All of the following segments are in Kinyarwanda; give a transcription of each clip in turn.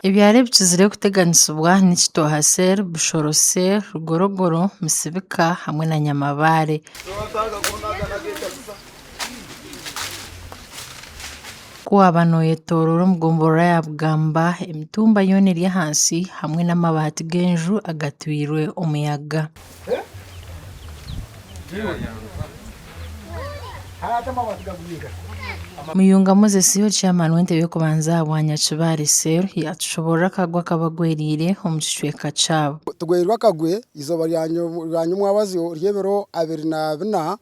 Ibyari bikizire kuteganisibwa n'Ekitoha Ser, Bushoro Ser, Rugorogoro, Misibika hamwe na Nyamabare. Kuba noyetorora omugombora ya Bugamba, emitumba yoona eri ahansi hamwe n'amabaati g'enju agatwirwe omuyaga. Muyunga Moses yo chairman w'entebe y'okubanza bwa Nyakibare Ser yatushoborera akagwa kabagwerire omu kicweka kyabo. Tugwerirwe akagwe izoba ryanyumwabazi ry'ebiro 24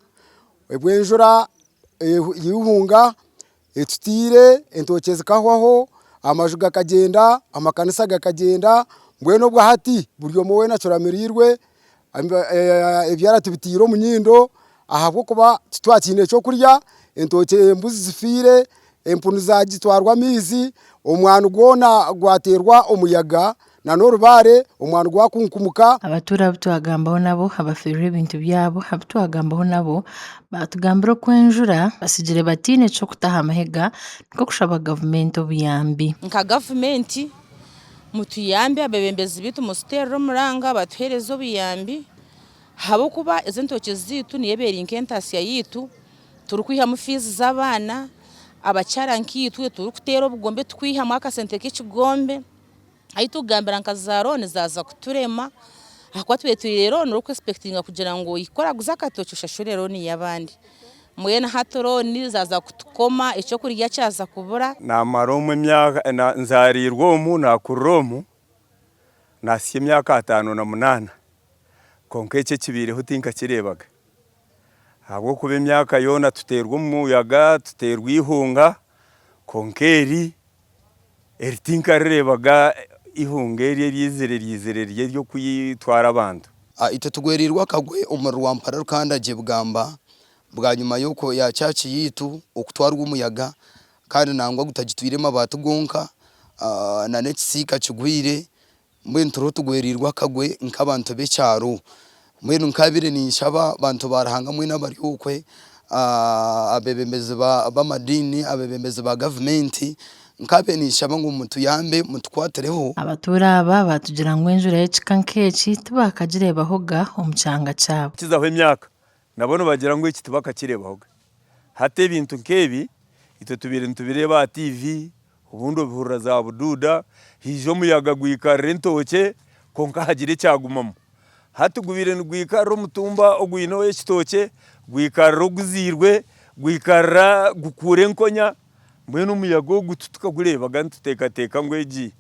ebwenjura y'ihunga etutire entoke zikahwaho amaju gakagenda amakanisa gakagenda mbweno bwa hati buri omu wena kiramirirwe ebyara tubitire omu nyindo ahabwo kuba titwakine ekyo kurya entoke embuzi zifire empunu zagitwarwa amizi omwana gwona gwaterwa omuyaga na norubare omwana gwakunkumuka. Abatura butwagambaho nabo abafirire ebintu byabo abutwagambaho nabo batugambira kwenjura basigire batine ekyo kutaha amahega niko kushaba gavumenti obuyambi. Nka gavumenti mutuyambi abebembezi bitu musiterera omuranga batuhereza obuyambi habo kuba ezo ntoke zitu niyebera inkentasiya yitu turukwihamu fizi z'abana abakyara nkiitwe turukutera obugombe tukwihamu akasente k'ekigombe aitugambira nkazarone zaza kuturema akwa twetwirero nuko expectinga kugira ngo ikoraguza akatoke ushashurero ni yabandi mwena hatoroni zaza kutukoma icyo kurya cyaza kubura na maromwe myaka nzarirwo omu na kuromu nasiye myaka 5 na 8 konke cye kibireho tinka kirebaga habwo kuba imyaka yona tuterwa umuyaga tuterwa ihunga konkeri eritinka rirebaga ihungeri ryizere ryo kuyitwara abantu ite tugwerirwa akagwe umuriro wa mpara rukandaje Bugamba bwa nyuma yuko ya cyaci yitu okutwarwa umuyaga kandi nangwa gutagitwirema batugonka na nekisika kigwire mbwe nturo tugwerirwa akagwe nk'abantu becyaro mbwe nkabire ninshaba bantu barahanga mwe n'abari ukwe abebembezi b'amadini abebembezi ba government nkabe nishaba ngo mutuyambe mutukwatereho. Abatura aba batugira ngo enjura y'ekikankeki tubakagirebahoga omucyanga cyabo kizaho imyaka nabone bagira ngo iki tubakakirebahoga hate ibintu nkebi ite tubireba TV ubundo bihura za bududa hijo muyaga gwikarira entoke konka hagire cyagumamo hati gubire ngwikarira omutumba ogwino y'ekitoke gwikarira oguzirwe gwikarira gukure nkonya mbwenu umuyaga gututuka gurebaga ntutekateka ngweji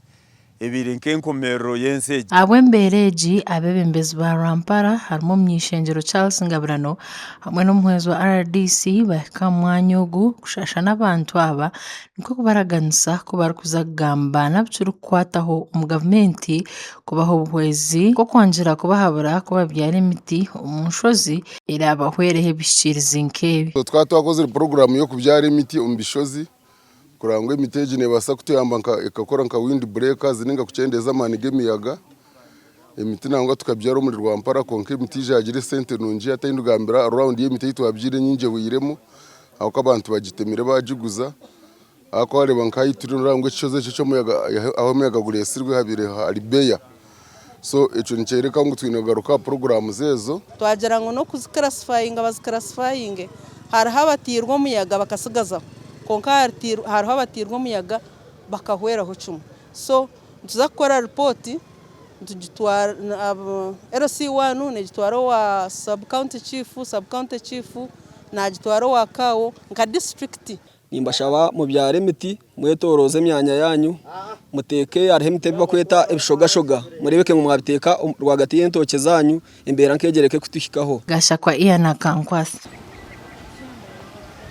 ebire nkenkomero yenseje abwembereji abebembezi ba Rampara harimo myishengero Charles Ngabirano hamwe n'umuhwezo wa RDC bakamwanya ogu kushasha n'abantu aba niko kubaraganisa ko barukuza gamba nabicuru kwataho mu government kubaho obuhwezi ko kwangira kubahabura ko babyara imiti umushozi era abahwerehe bishiriza nkebi. Twatwakoze program yo kubyara imiti umbishozi kurangwa imiteje nebasa kutuyamba ikakora nka wind breakers ninga kucendeza manige miyaga imiti nangwa tukabyara muri Rwampara konke imiti yagire sente nungi atayindugambira around ye imiti twabyire nyinje buyiremo aho abantu bagitemire bajiguza ako areba nkayituri nangwa cyoze cyo muyaga aho muyaga guresirwe habire alibeya so eco nicereka ngo twinagaruka program zezo twagira ngo no kuziclassifying abaziclassifying hari habatirwa muyaga bakasigaza konka hariho abatirwa umuyaga bakahweraho cuma so tuzakora report tugitwara RC1 negitwara wa sub county chief nagitwara wa kawo nka district nimbashaba mu byare miti mwetoroze myanya yanyu muteke arihe mitebi bakweta ebishogashoga murebeke mu mwabiteka rwagati y'entoke zanyu imbera nkegereke kutushikaho gashakwa iya na kankwasi.